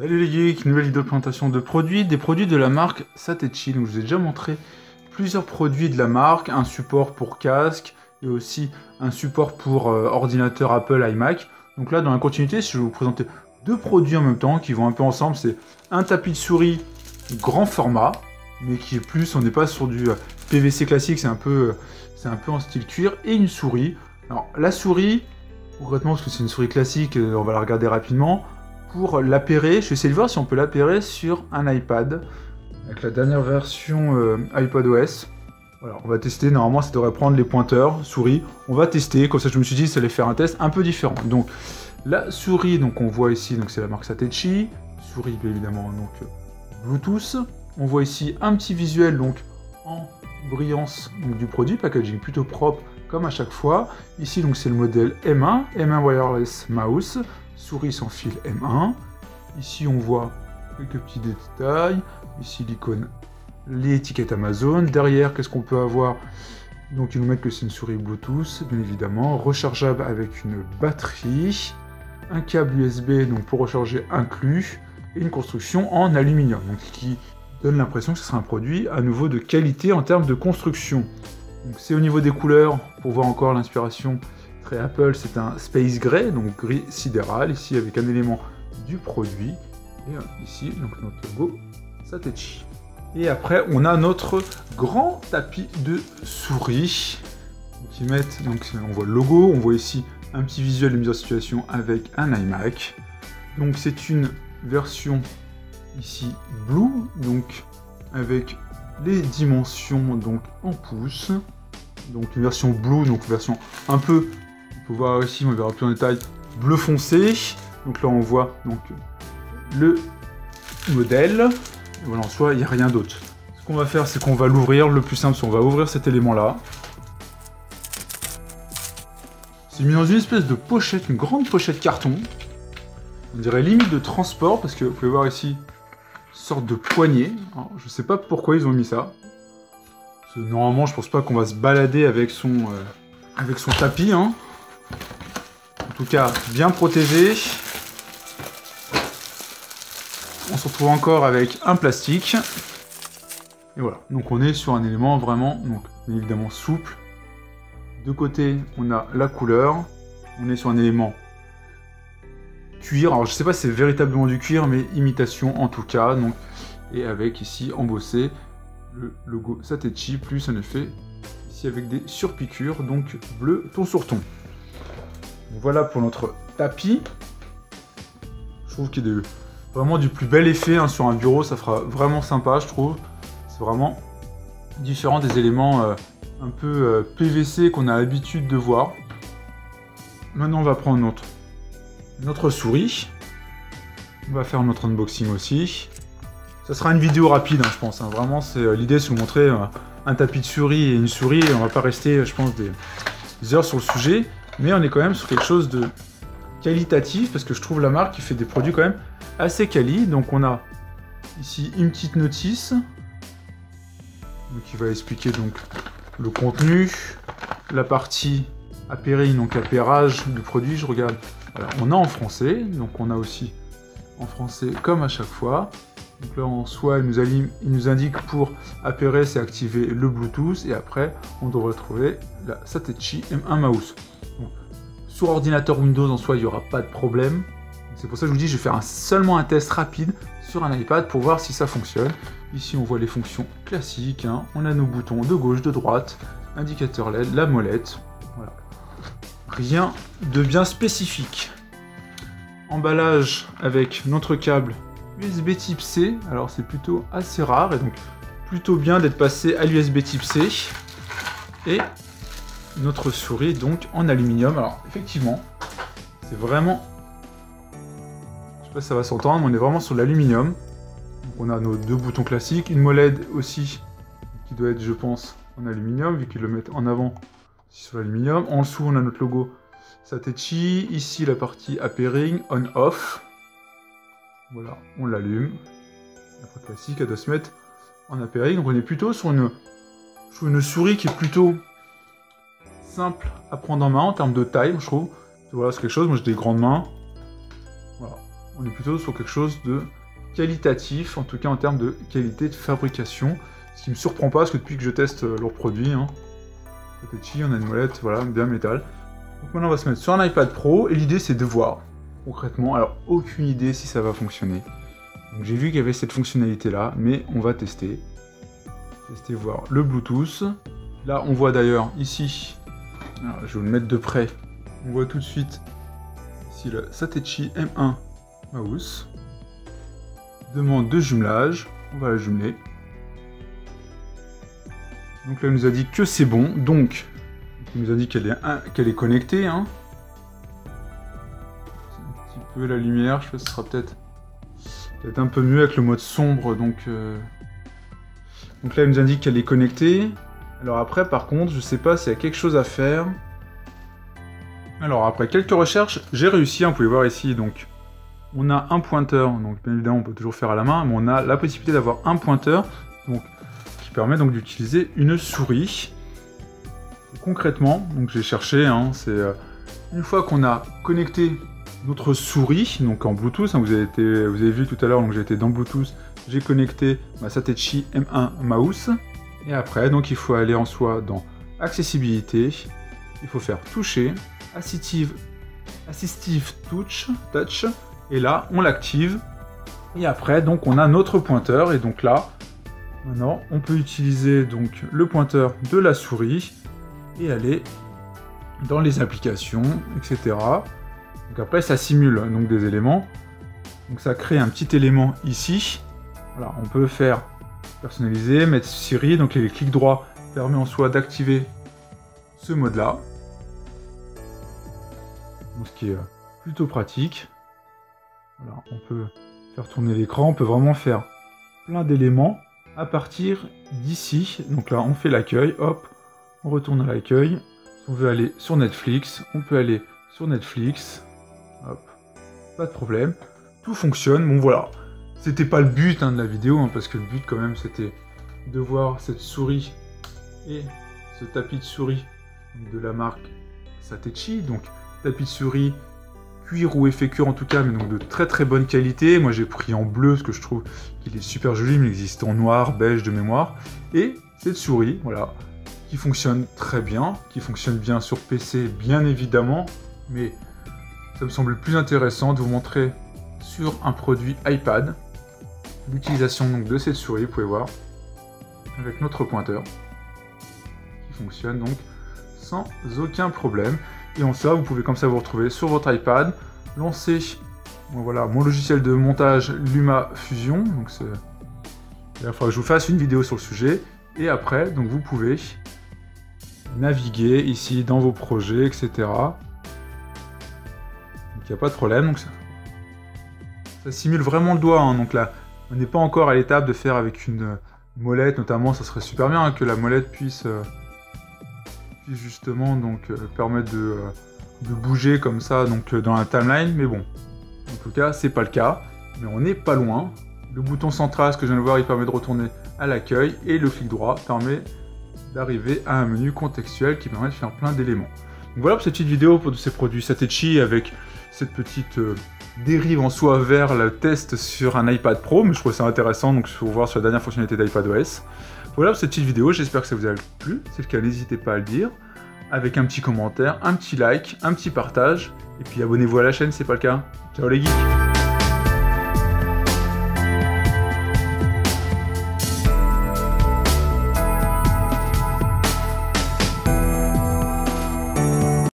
Salut les geeks, nouvelle vidéo de présentation de produits, des produits de la marque Satechi. Donc je vous ai déjà montré plusieurs produits de la marque, un support pour casque et aussi un support pour ordinateur Apple iMac. Donc là dans la continuité, je vais vous présenter deux produits en même temps qui vont un peu ensemble. C'est un tapis de souris grand format, mais qui est plus, on n'est pas sur du PVC classique, c'est un peu en style cuir, et une souris. Alors la souris, concrètement parce que c'est une souris classique, on va la regarder rapidement. Pour l'appairer, je vais essayer de voir si on peut l'appairer sur un iPad avec la dernière version iPadOS. Voilà, on va tester, normalement ça devrait prendre les pointeurs, souris, on va tester, comme ça je me suis dit ça allait faire un test un peu différent. Donc la souris, donc on voit ici, donc c'est la marque Satechi, souris bien évidemment donc Bluetooth. On voit ici un petit visuel donc en brillance donc, du produit, packaging plutôt propre comme à chaque fois. Ici donc c'est le modèle M1 Wireless Mouse, souris sans fil M1. Ici on voit quelques petits détails. Ici l'icône, l'étiquette Amazon. Derrière, qu'est-ce qu'on peut avoir? Donc ils nous mettent que c'est une souris Bluetooth, bien évidemment, rechargeable avec une batterie, un câble USB donc pour recharger inclus, et une construction en aluminium, donc qui donne l'impression que ce sera un produit à nouveau de qualité en termes de construction. Donc c'est au niveau des couleurs, pour voir encore l'inspiration très Apple, c'est un Space Gray, donc gris sidéral, ici avec un élément du produit, et ici donc notre logo Satechi. Et après on a notre grand tapis de souris, qui mettent, donc on voit le logo, on voit ici un petit visuel de mise en situation avec un iMac. Donc c'est une version ici Blue, donc avec les dimensions donc en pouces. Donc une version Blue, donc version un peu, on peut voir ici, on verra plus en détail, bleu foncé. Donc là on voit donc le modèle. Et voilà, en soi il n'y a rien d'autre. Ce qu'on va faire, c'est qu'on va l'ouvrir. Le plus simple, c'est qu'on va ouvrir cet élément là. C'est mis dans une espèce de pochette, une grande pochette carton. On dirait limite de transport, parce que vous pouvez voir ici, une sorte de poignée. Alors, je sais pas pourquoi ils ont mis ça. Parce que normalement, je pense pas qu'on va se balader avec son tapis. Hein. En tout cas, bien protégé. On se retrouve encore avec un plastique. Et voilà, donc on est sur un élément vraiment, donc bien évidemment souple. De côté, on a la couleur. On est sur un élément cuir, alors je sais pas si c'est véritablement du cuir, mais imitation en tout cas, donc, et avec ici embossé le logo Satechi, plus un effet ici avec des surpiqûres, donc bleu ton sur ton. Voilà pour notre tapis. Je trouve qu'il y a vraiment du plus bel effet hein, sur un bureau, ça fera vraiment sympa je trouve. C'est vraiment différent des éléments un peu PVC qu'on a l'habitude de voir. Maintenant on va prendre notre souris. On va faire notre unboxing aussi. Ça sera une vidéo rapide, hein, je pense. Hein. Vraiment, c'est l'idée, c'est de vous montrer un tapis de souris et une souris. Et on va pas rester, je pense, des heures sur le sujet. Mais on est quand même sur quelque chose de qualitatif, parce que je trouve la marque qui fait des produits quand même assez quali. Donc on a ici une petite notice donc, qui va expliquer donc le contenu, la partie appairage, donc appairage du produit. Je regarde. Alors, on a en français, donc on a aussi en français comme à chaque fois. Donc là en soi il nous indique pour appairer c'est activer le Bluetooth et après on devrait trouver la Satechi M1 Mouse. Donc, sur ordinateur Windows en soi il n'y aura pas de problème. C'est pour ça que je vous dis je vais faire seulement un test rapide sur un iPad pour voir si ça fonctionne. Ici on voit les fonctions classiques, hein. On a nos boutons de gauche, de droite, indicateur LED, la molette. Voilà. Rien de bien spécifique. Emballage avec notre câble USB type C. Alors c'est plutôt assez rare et donc plutôt bien d'être passé à l'USB type C. Et notre souris donc en aluminium. Alors effectivement, c'est vraiment... Je sais pas si ça va s'entendre, mais on est vraiment sur l'aluminium. On a nos deux boutons classiques, une molette aussi qui doit être je pense en aluminium vu qu'ils le mettent en avant sur l'aluminium. En dessous on a notre logo Satechi, ici la partie appairing, on-off. Voilà, on l'allume. La partie classique, elle doit se mettre en appairing. Donc on est plutôt sur une souris qui est plutôt simple à prendre en main en termes de taille, je trouve. Voilà, c'est quelque chose, moi j'ai des grandes mains. Voilà, on est plutôt sur quelque chose de qualitatif, en tout cas en termes de qualité de fabrication. Ce qui me surprend pas, parce que depuis que je teste leurs produits, Satechi, on a une molette, voilà, bien métal. Donc maintenant on va se mettre sur un iPad Pro, et l'idée c'est de voir, concrètement, alors aucune idée si ça va fonctionner. Donc j'ai vu qu'il y avait cette fonctionnalité là, mais on va tester. Tester, voir le Bluetooth. Là on voit d'ailleurs ici, alors, je vais vous le mettre de près, on voit tout de suite ici le Satechi M1 mouse. Demande de jumelage, on va la jumeler. Donc là il nous a dit que c'est bon, donc il nous a dit qu'elle est connectée. Un petit peu la lumière, je pense que ce sera peut-être un peu mieux avec le mode sombre. Donc là il nous indique qu'elle est connectée. Alors après par contre je sais pas s'il y a quelque chose à faire. Alors après quelques recherches j'ai réussi, vous pouvez voir ici donc on a un pointeur, donc bien évidemment on peut toujours faire à la main, mais on a la possibilité d'avoir un pointeur donc, qui permet donc d'utiliser une souris. Et concrètement, donc j'ai cherché, c'est une fois qu'on a connecté notre souris, donc en Bluetooth, vous avez vu tout à l'heure, donc j'ai été dans Bluetooth, j'ai connecté ma Satechi M1 mouse, et après donc il faut aller en soi dans accessibilité, il faut faire toucher, assistive touch, et là on l'active, et après donc on a notre pointeur, et donc là maintenant on peut utiliser donc le pointeur de la souris et aller dans les applications, etc. Donc après ça simule donc des éléments, donc ça crée un petit élément ici. Voilà, on peut faire personnaliser, mettre Siri, donc les clics droits permet en soi d'activer ce mode là, donc ce qui est plutôt pratique. Voilà, on peut faire tourner l'écran, on peut vraiment faire plein d'éléments à partir d'ici. Donc là, on fait l'accueil, hop, on retourne à l'accueil. Si on veut aller sur Netflix, on peut aller sur Netflix, hop, pas de problème. Tout fonctionne, bon voilà. C'était pas le but de la vidéo, parce que le but quand même c'était de voir cette souris et ce tapis de souris de la marque Satechi, donc tapis de souris cuir ou effet cuir en tout cas, mais donc de très très bonne qualité. Moi j'ai pris en bleu parce que je trouve qu'il est super joli, mais il existe en noir, beige de mémoire. Et cette souris, voilà, qui fonctionne très bien, qui fonctionne bien sur PC bien évidemment, mais ça me semble plus intéressant de vous montrer sur un produit iPad l'utilisation donc de cette souris, vous pouvez voir, avec notre pointeur, qui fonctionne donc sans aucun problème. Et en ça, vous pouvez comme ça vous retrouver sur votre iPad, lancer voilà, mon logiciel de montage LumaFusion. Donc il va falloir que je vous fasse une vidéo sur le sujet. Et après, donc vous pouvez naviguer ici dans vos projets, etc. Donc il n'y a pas de problème. Donc ça simule vraiment le doigt. Donc là, on n'est pas encore à l'étape de faire avec une molette, notamment. Ça serait super bien que la molette puisse justement donc permettre de bouger comme ça donc dans la timeline, mais bon, en tout cas c'est pas le cas, mais on n'est pas loin. Le bouton central, ce que je viens de voir, il permet de retourner à l'accueil, et le clic droit permet d'arriver à un menu contextuel qui permet de faire plein d'éléments. Donc voilà pour cette petite vidéo pour ces produits Satechi avec cette petite dérive en soi vers le test sur un iPad Pro, mais je trouve ça intéressant, donc pour voir sur la dernière fonctionnalité d'iPadOS. Voilà pour cette petite vidéo, j'espère que ça vous a plu. Si c'est le cas, n'hésitez pas à le dire, avec un petit commentaire, un petit like, un petit partage, et puis abonnez-vous à la chaîne si c'est pas le cas. Ciao les geeks!